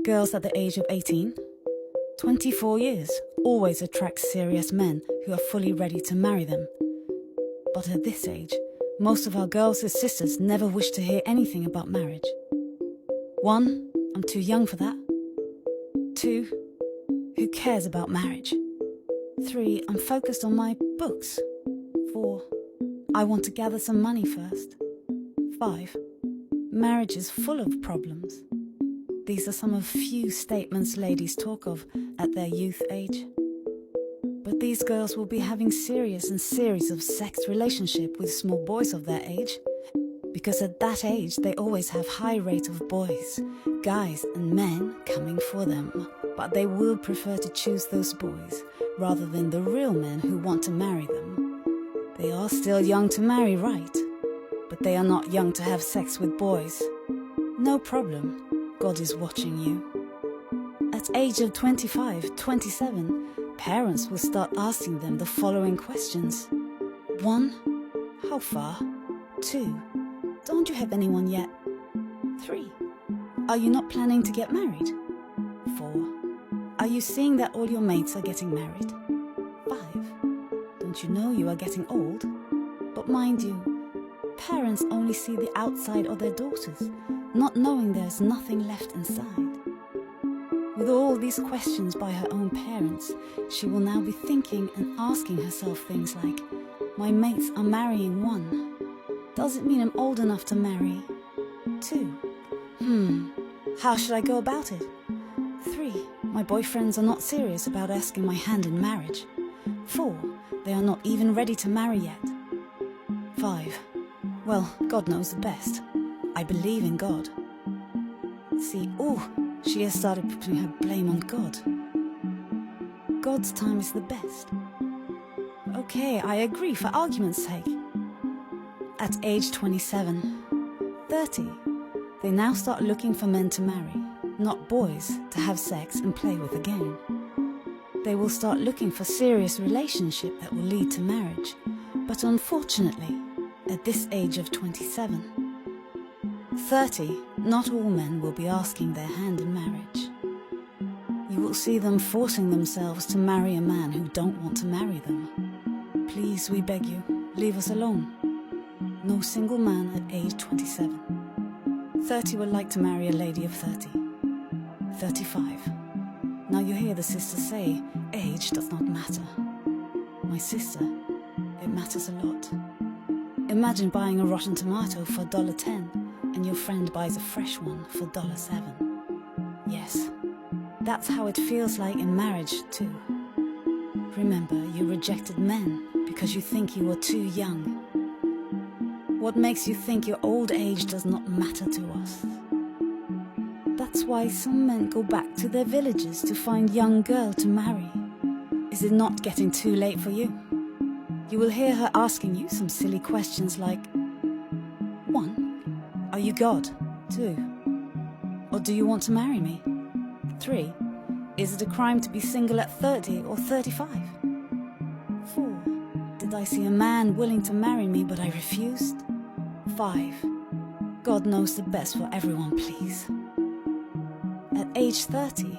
Girls at the age of 18, 24 years always attract serious men who are fully ready to marry them. But at this age, most of our girls' sisters never wish to hear anything about marriage. 1, I'm too young for that. 2, who cares about marriage? 3, I'm focused on my books. 4, I want to gather some money first. 5, marriage is full of problems. These are some of few statements ladies talk of at their youth age. But these girls will be having serious and series of sex relationship with small boys of their age, because at that age they always have high rate of boys, guys and men coming for them, but they will prefer to choose those boys rather than the real men who want to marry them. They are still young to marry, right? But they are not young to have sex with boys. No problem. God is watching you. At age of 25, 27, parents will start asking them the following questions. 1, how far? 2, don't you have anyone yet? 3, are you not planning to get married? 4, are you seeing that all your mates are getting married? 5, don't you know you are getting old? But mind you, parents only see the outside of their daughters, not knowing there's nothing left inside. With all these questions by her own parents, she will now be thinking and asking herself things like, my mates are marrying 1. Does it mean I'm old enough to marry? 2, how should I go about it? 3, my boyfriends are not serious about asking my hand in marriage. 4, they are not even ready to marry yet. 5, well, God knows the best. I believe in God. See, she has started putting her blame on God. God's time is the best. Okay, I agree for argument's sake. At age 27, 30, they now start looking for men to marry, not boys to have sex and play with again. They will start looking for serious relationship that will lead to marriage, but unfortunately, at this age of 27, 30, not all men will be asking their hand in marriage. You will see them forcing themselves to marry a man who don't want to marry them. Please, we beg you, leave us alone. No single man at age 27. 30 would like to marry a lady of 30. 35. Now you hear the sisters say, age does not matter. My sister, it matters a lot. Imagine buying a rotten tomato for $1.10 and your friend buys a fresh one for $7. Yes, that's how it feels like in marriage too. Remember, you rejected men because you think you were too young. What makes you think your old age does not matter to us? That's why some men go back to their villages to find young girl to marry. Is it not getting too late for you? You will hear her asking you some silly questions like, 1, are you God? 2, or do you want to marry me? 3, is it a crime to be single at 30 or 35? 4, did I see a man willing to marry me but I refused? 5, God knows the best for everyone, please. At age 30,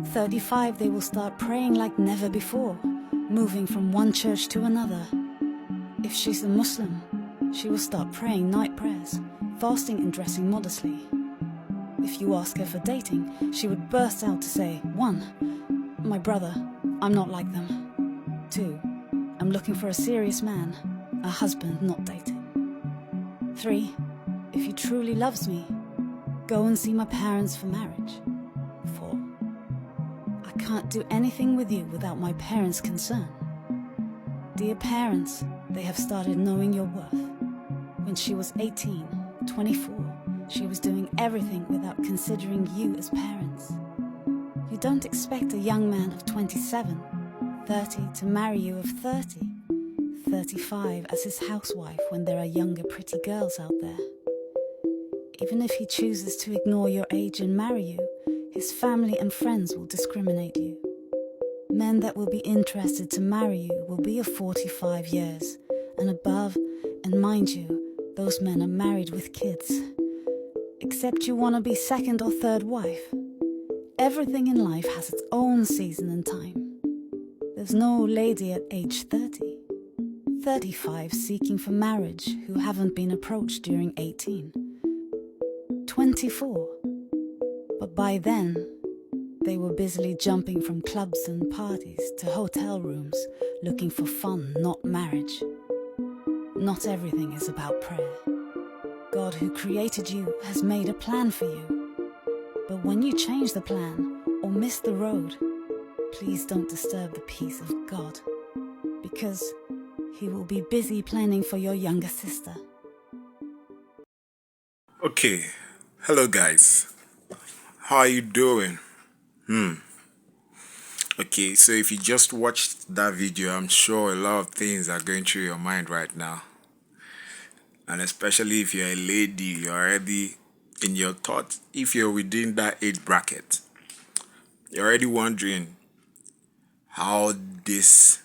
35 they will start praying like never before, moving from one church to another. If she's a Muslim, she will start praying night prayers, fasting and dressing modestly. If you ask her for dating, she would burst out to say, 1, my brother, I'm not like them. 2, I'm looking for a serious man, a husband, not dating. 3, if he truly loves me, go and see my parents for marriage. 4, I can't do anything with you without my parents' concern. Dear parents, they have started knowing your worth. When she was 18, 24, she was doing everything without considering you as parents. You don't expect a young man of 27, 30 to marry you of 30, 35 as his housewife when there are younger pretty girls out there. Even if he chooses to ignore your age and marry you, his family and friends will discriminate you. Men that will be interested to marry you will be of 45 years and above, and mind you, those men are married with kids. Except you want to be second or third wife. Everything in life has its own season and time. There's no lady at age 30, 35 seeking for marriage who haven't been approached during 18, 24. But by then, they were busily jumping from clubs and parties to hotel rooms, looking for fun, not marriage. Not everything is about prayer. God who created you has made a plan for you. But when you change the plan or miss the road, please don't disturb the peace of God, because He will be busy planning for your younger sister. Okay, hello guys. How are you doing? Okay, so if you just watched that video, I'm sure a lot of things are going through your mind right now. And especially if you're a lady, you're already in your thoughts. If you're within that age bracket, you're already wondering how this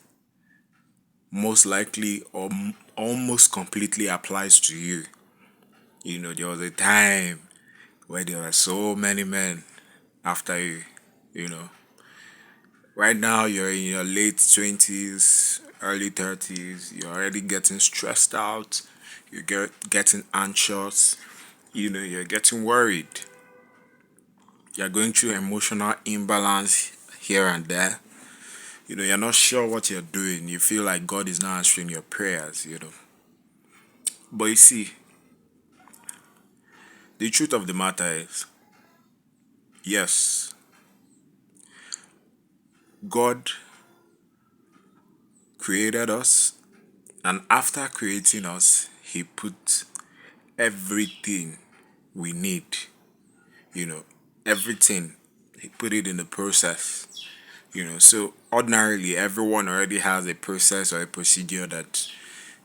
most likely or almost completely applies to you. You know, there was a time where there were so many men after you, you know. Right now, you're in your late 20s, early 30s, you're already getting stressed out, getting anxious, you're getting worried. You're going through emotional imbalance here and there. You're not sure what you're doing. You feel like God is not answering your prayers. But you see, the truth of the matter is, yes, God created us, and after creating us, He put everything we need, you know, everything. He put it in the process, So ordinarily, everyone already has a process or a procedure that,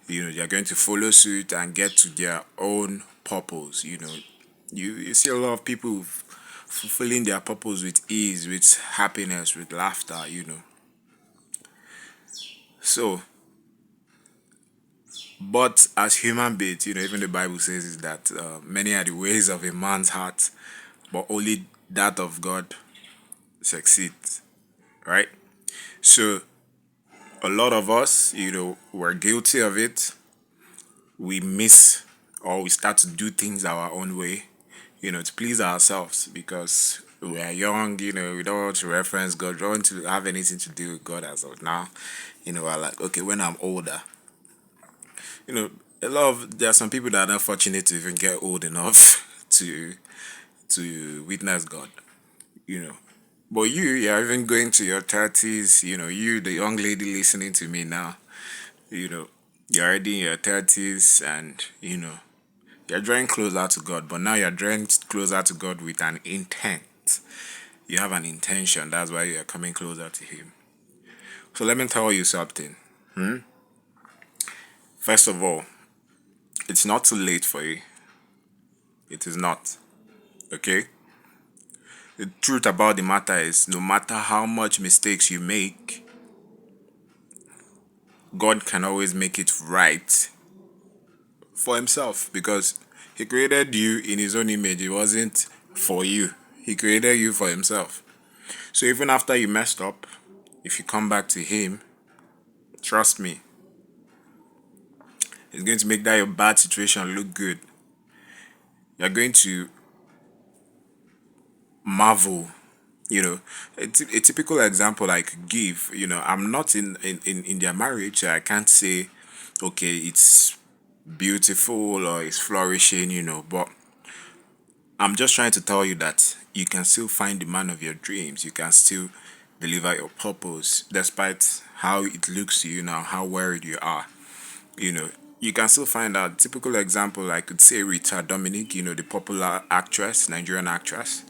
they're going to follow suit and get to their own purpose, You see a lot of people fulfilling their purpose with ease, with happiness, with laughter. So, but as human beings, even the Bible says is that many are the ways of a man's heart, but only that of God succeeds, right? So, a lot of us, we're guilty of it. We miss or we start to do things our own way, to please ourselves because we are young, we don't want to reference God, we don't want to have anything to do with God as of now. We're like, okay, when I'm older, there are some people that are not fortunate to even get old enough to witness God, you know. But you're even going to your 30s, you, the young lady listening to me now, you're already in your 30s and, you're drawing closer to God, but now you're drawing closer to God with an intent. You have an intention, that's why you're coming closer to Him. So let me tell you something. First of all, it's not too late for you. It is not. Okay? The truth about the matter is, no matter how much mistakes you make, God can always make it right for Himself because He created you in His own image. It wasn't for you. He created you for Himself. So even after you messed up, if you come back to Him, trust me, He's going to make that your bad situation look good. You're going to marvel. A typical example I could give, I'm not in their marriage, so I can't say, okay, it's beautiful or it's flourishing, but I'm just trying to tell you that you can still find the man of your dreams. You can still deliver your purpose despite how it looks to you now, how worried you are. You can still find a typical example. I could say Rita Dominic, the popular actress, Nigerian actress.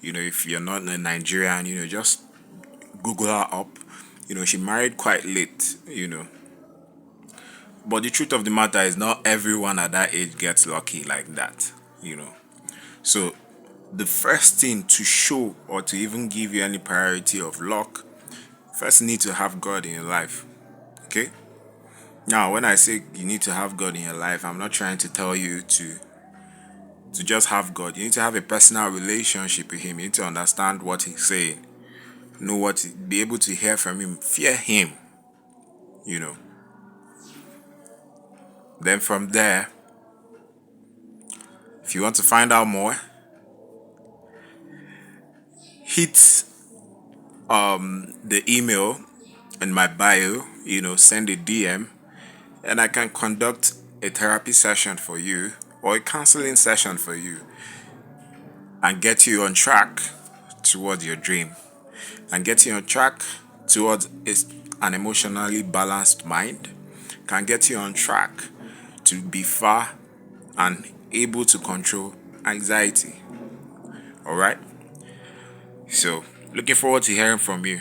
If you're not a Nigerian, just Google her up. She married quite late. But the truth of the matter is not everyone at that age gets lucky like that. So the first thing to show or to even give you any priority of luck, first you need to have God in your life. Okay? Now, when I say you need to have God in your life, I'm not trying to tell you to to just have God. You need to have a personal relationship with Him. You need to understand what He's saying, know be able to hear from Him, fear Him, you know. Then from there, if you want to find out more, hit the email in my bio, send a DM, and I can conduct a therapy session for you or a counseling session for you and get you on track towards your dream and get you on track towards an emotionally balanced mind, can get you on track to be far and able to control anxiety. All right? So, looking forward to hearing from you.